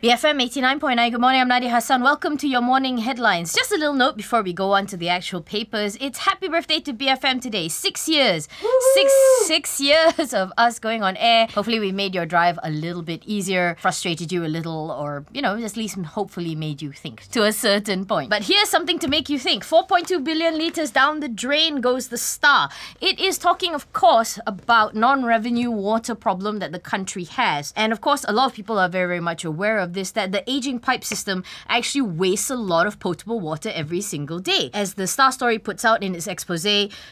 BFM 89.9. Good morning, I'm Nadia Hassan. Welcome to your morning headlines. Just a little note before we go on to the actual papers. It's happy birthday to BFM today. 6 years. Six years of us going on air. Hopefully we made your drive a little bit easier, frustrated you a little, or, at least hopefully made you think to a certain point. But here's something to make you think. 4.2 billion litres down the drain goes the Star. It is talking, of course, about non-revenue water problem that the country has. And of course, a lot of people are very, very much aware of this, that the aging pipe system actually wastes a lot of potable water every single day. As the Star story puts out in its expose,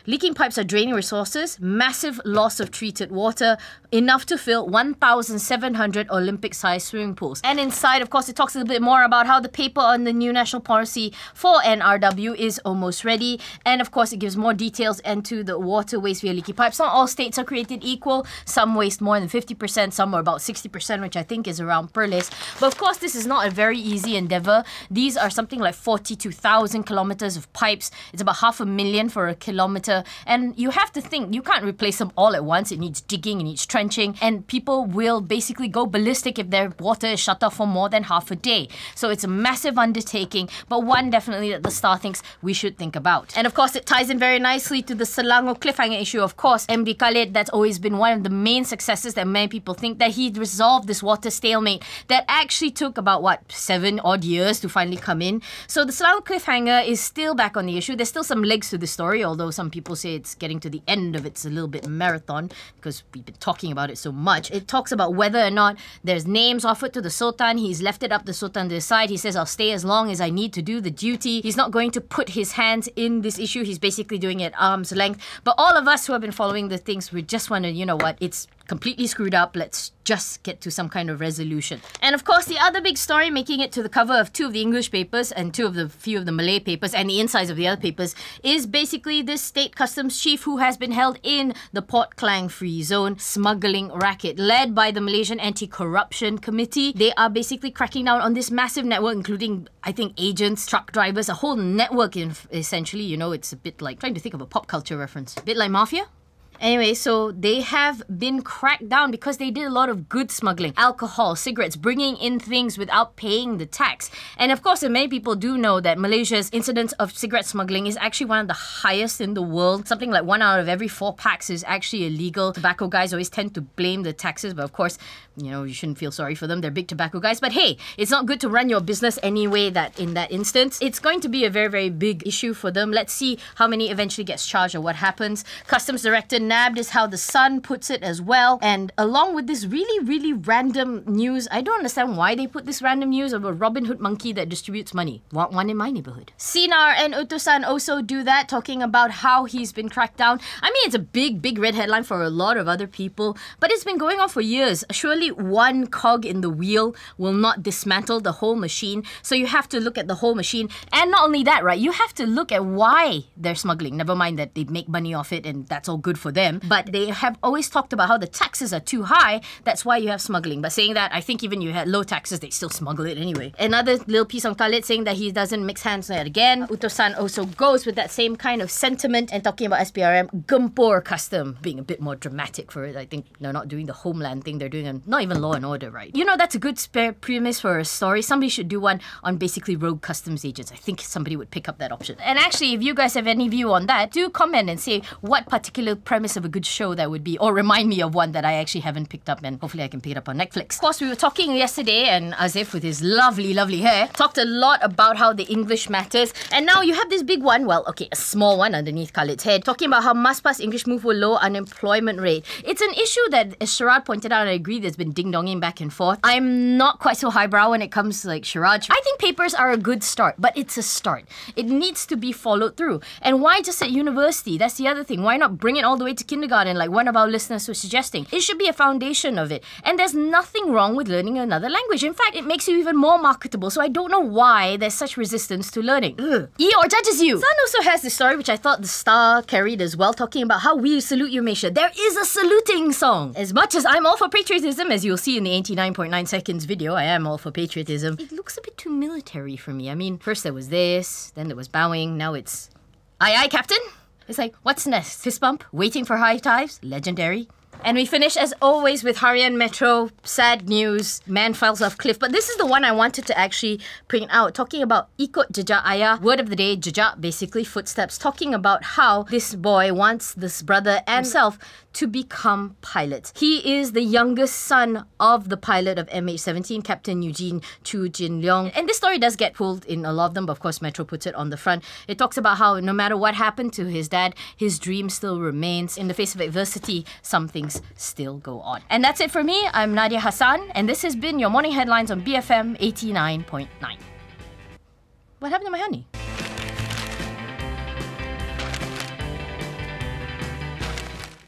leaking pipes are draining resources, massive loss of treated water, enough to fill 1,700 Olympic-sized swimming pools. And inside, of course, it talks a little bit more about how the paper on the new national policy for NRW is almost ready. And of course, it gives more details into the water waste via leaky pipes. Not all states are created equal. Some waste more than 50%, some are about 60%, which I think is around per list. But of course, this is not a very easy endeavour. These are something like 42,000 kilometres of pipes. It's about 500,000 for a kilometre. And you have to think, you can't replace them all at once. It needs digging, it needs trenching, and people will basically go ballistic if their water is shut off for more than half a day. So it's a massive undertaking, but one definitely that the Star thinks we should think about. And of course, it ties in very nicely to the Solano cliffhanger issue. Of course, MD Khalid, that's always been one of the main successes that many people think, that he resolved this water stalemate that actually took about, 7 odd years to finally come in. So the Solano cliffhanger is still back on the issue. There's still some legs to the story, although some people say it's getting to the end of it's a little bit marathon because we've been talking about it so much. It talks about whether or not there's names offered to the Sultan. He's left it up to the Sultan to decide. He says, I'll stay as long as I need to do the duty. He's not going to put his hands in this issue. He's basically doing it at arm's length. But all of us who have been following the things, we just want to, it's completely screwed up. Let's just get to some kind of resolution. And of course, the other big story making it to the cover of 2 of the English papers and few of the Malay papers and the insides of the other papers is basically this state customs chief who has been held in the Port Klang Free Zone smuggling racket led by the Malaysian Anti-Corruption Committee. They are basically cracking down on this massive network, including, I think, agents, truck drivers, a whole network essentially. It's a bit like, trying to think of a pop culture reference, a bit like Mafia. Anyway, so they have been cracked down because they did a lot of good smuggling. Alcohol, cigarettes, bringing in things without paying the tax. And of course, many people do know that Malaysia's incidence of cigarette smuggling is actually one of the highest in the world. Something like 1 out of every 4 packs is actually illegal. Tobacco guys always tend to blame the taxes, but of course, you shouldn't feel sorry for them. They're big tobacco guys. But hey, it's not good to run your business anyway that in that instance. It's going to be a very, very big issue for them. Let's see how many eventually gets charged or what happens. Customs Director nabbed is how the Sun puts it as well. And along with this really, really random news, I don't understand why they put this random news of a Robin Hood monkey that distributes money. Want one in my neighbourhood. Sinar and Otosan also do that, talking about how he's been cracked down. I mean, it's a big, big red headline for a lot of other people, but it's been going on for years. Surely one cog in the wheel will not dismantle the whole machine. So you have to look at the whole machine. And not only that, right, you have to look at why they're smuggling. Never mind that they make money off it and that's all good for them. But they have always talked about how the taxes are too high. That's why you have smuggling. But saying that, I think even you had low taxes, they still smuggle it anyway. Another little piece on Khalid saying that he doesn't mix hands yet again. Utosan also goes with that same kind of sentiment and talking about SPRM, Gempur custom, being a bit more dramatic for it. I think they're not doing the homeland thing. They're doing not even law and order, right? That's a good premise for a story. Somebody should do one on basically rogue customs agents. I think somebody would pick up that option. And actually, if you guys have any view on that, do comment and say what particular premise of a good show that would be, or remind me of one that I actually haven't picked up, and hopefully I can pick it up on Netflix. Of course, we were talking yesterday, and Azif with his lovely, lovely hair talked a lot about how the English matters, and now you have this big one, a small one underneath Khalid's head, talking about how must-pass English move for low unemployment rate. It's an issue that, as Sharad pointed out, and I agree, there's been ding-donging back and forth. I'm not quite so highbrow when it comes to Sharad. I think papers are a good start, but it's a start. It needs to be followed through. And why just at university? That's the other thing. Why not bring it all the way to kindergarten like one of our listeners was suggesting? It should be a foundation of it. And there's nothing wrong with learning another language. In fact, it makes you even more marketable. So I don't know why there's such resistance to learning. Eeyore judges you. Sun also has this story which I thought the Star carried as well, talking about how we salute you, Malaysia. There is a saluting song. As much as I'm all for patriotism, as you'll see in the 89.9 seconds video, I am all for patriotism. It looks a bit too military for me. I mean, first there was this, then there was bowing, now it's aye aye, Captain. It's like, what's next? Fist bump? Waiting for high times? Legendary. And we finish as always with Harian Metro. Sad news. Man falls off cliff. But this is the one I wanted to actually print out. Talking about ikut jejak ayah. Word of the day, jejak, basically footsteps. Talking about how this boy wants this brother and himself to become pilots. He is the youngest son of the pilot of MH17, Captain Eugene Chu Jin Leong. And this story does get pulled in a lot of them, but of course Metro puts it on the front. It talks about how no matter what happened to his dad, his dream still remains. In the face of adversity, some things still go on. And that's it for me. I'm Nadia Hassan, and this has been your morning headlines on BFM 89.9. What happened to my honey?